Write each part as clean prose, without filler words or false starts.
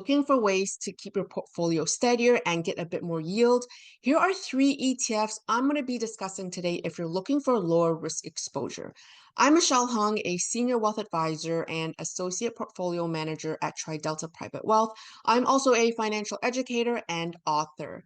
Looking for ways to keep your portfolio steadier and get a bit more yield? Here are three ETFs I'm going to be discussing today if you're looking for lower risk exposure. I'm Michelle Hung, a senior wealth advisor and associate portfolio manager at TriDelta Private Wealth. I'm also a financial educator and author.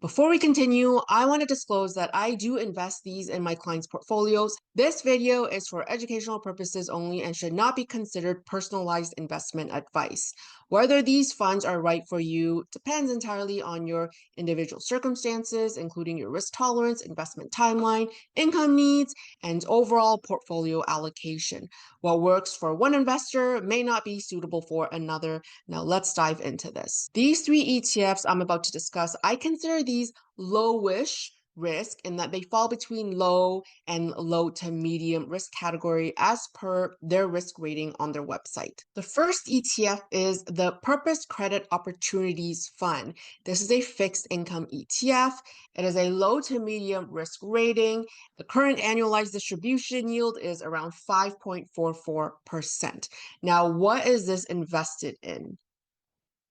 Before we continue, I want to disclose that I do invest these in my clients' portfolios. This video is for educational purposes only and should not be considered personalized investment advice. Whether these funds are right for you depends entirely on your individual circumstances, including your risk tolerance, investment timeline, income needs, and overall portfolio allocation. What works for one investor may not be suitable for another. Now let's dive into this. These three ETFs I'm about to discuss, I consider these lowish risk in that they fall between low and low to medium risk category as per their risk rating on their website. The first ETF is the Purpose Credit Opportunities Fund. This is a fixed income ETF. It is a low to medium risk rating. The current annualized distribution yield is around 5.44%. Now, what is this invested in?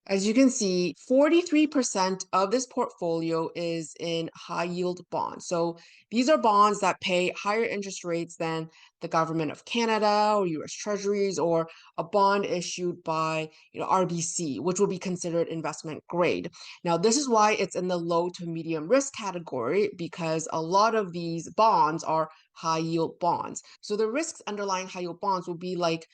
As you can see, 43% of this portfolio is in high yield bonds. So these are bonds that pay higher interest rates than the government of Canada or US Treasuries or a bond issued by RBC, which will be considered investment grade. Now, this is why it's in the low to medium risk category because a lot of these bonds are high yield bonds. So the risks underlying high yield bonds will be like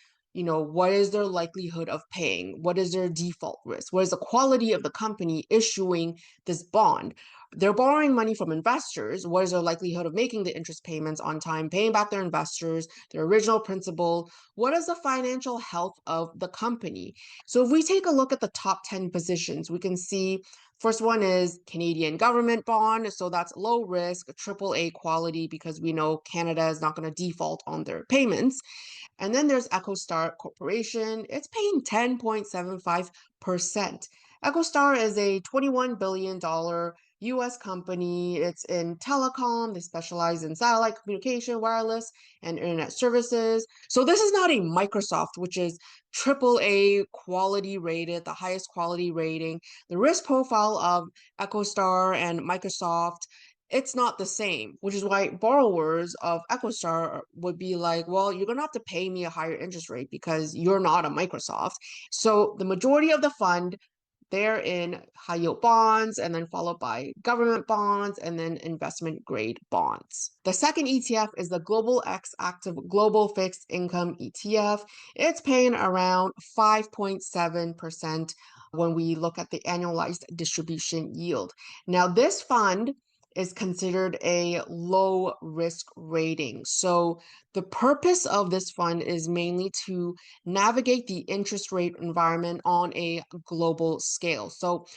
what is their likelihood of paying? What is their default risk? What is the quality of the company issuing this bond? They're borrowing money from investors. What is their likelihood of making the interest payments on time, paying back their investors, their original principal? What is the financial health of the company? So if we take a look at the top 10 positions, we can see first one is Canadian government bond. So that's low risk, AAA quality, because we know Canada is not going to default on their payments. And then there's EchoStar Corporation. It's paying 10.75%. EchoStar is a $21 billion US company. It's in telecom. They specialize in satellite communication, wireless, and internet services. So this is not a Microsoft, which is AAA quality rated, the highest quality rating. The risk profile of EchoStar and Microsoft, it's not the same, which is why borrowers of EchoStar would be like, well, you're going to have to pay me a higher interest rate because you're not a Microsoft. So the majority of the fund, they're in high yield bonds and then followed by government bonds and then investment grade bonds. The second ETF is the Global X Active Global Fixed Income ETF. It's paying around 5.7% when we look at the annualized distribution yield. Now, this fund is considered a low risk rating. So the purpose of this fund is mainly to navigate the interest rate environment on a global scale. So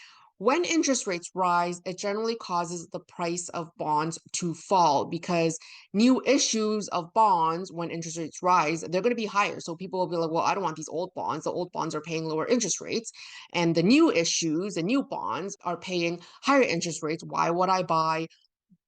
when interest rates rise, it generally causes the price of bonds to fall because new issues of bonds, when interest rates rise, they're going to be higher. So people will be like, well, I don't want these old bonds. The old bonds are paying lower interest rates. And the new issues, the new bonds are paying higher interest rates. Why would I buy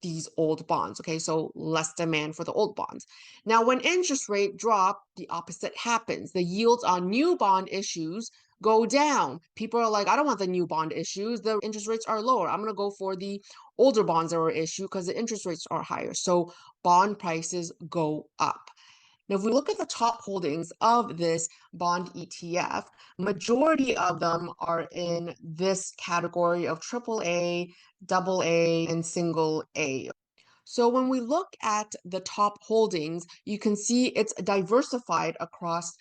these old bonds? Okay, so less demand for the old bonds. Now, when interest rate drop, the opposite happens. The yields on new bond issues go down. People are like, I don't want the new bond issues. The interest rates are lower. I'm going to go for the older bonds that were issued because the interest rates are higher. So bond prices go up. Now, if we look at the top holdings of this bond ETF, majority of them are in this category of AAA, AA, and single A. So when we look at the top holdings, you can see it's diversified across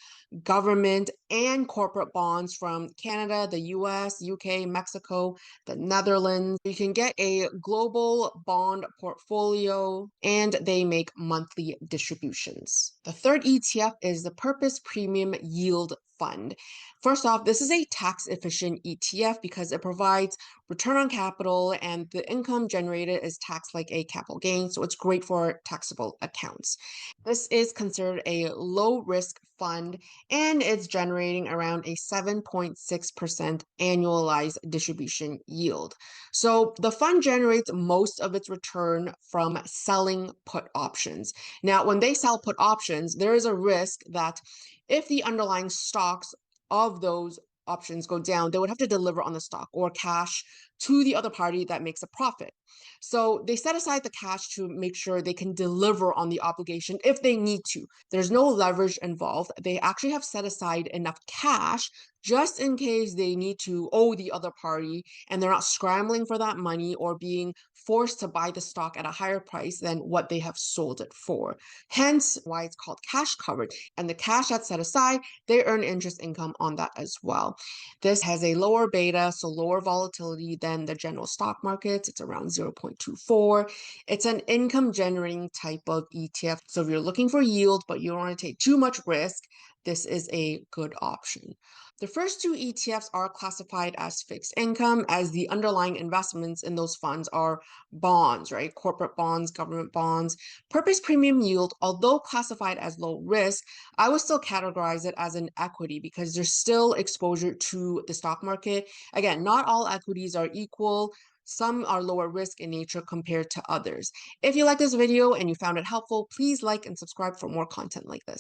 government and corporate bonds from Canada, the US, UK, Mexico, the Netherlands. You can get a global bond portfolio and they make monthly distributions. The third ETF is the Purpose Premium Yield Fund. First off, this is a tax efficient ETF because it provides return on capital and the income generated is taxed like a capital gain. So it's great for taxable accounts. This is considered a low risk fund and it's generating around a 7.6% annualized distribution yield. So the fund generates most of its return from selling put options. Now, when they sell put options, there is a risk that if the underlying stocks of those options go down, they would have to deliver on the stock or cash to the other party that makes a profit. So they set aside the cash to make sure they can deliver on the obligation if they need to. There's no leverage involved. They actually have set aside enough cash just in case they need to owe the other party and they're not scrambling for that money or being forced to buy the stock at a higher price than what they have sold it for. Hence why it's called cash covered. And the cash that's set aside, they earn interest income on that as well. This has a lower beta, so lower volatility than the general stock markets. It's around 0.24. It's an income generating type of ETF. So if you're looking for yield, but you don't want to take too much risk, this is a good option. The first two ETFs are classified as fixed income, as the underlying investments in those funds are bonds, right? Corporate bonds, government bonds. Purpose premium yield, although classified as low risk, I would still categorize it as an equity because there's still exposure to the stock market. Again, not all equities are equal. Some are lower risk in nature compared to others. If you like this video and you found it helpful, please like and subscribe for more content like this.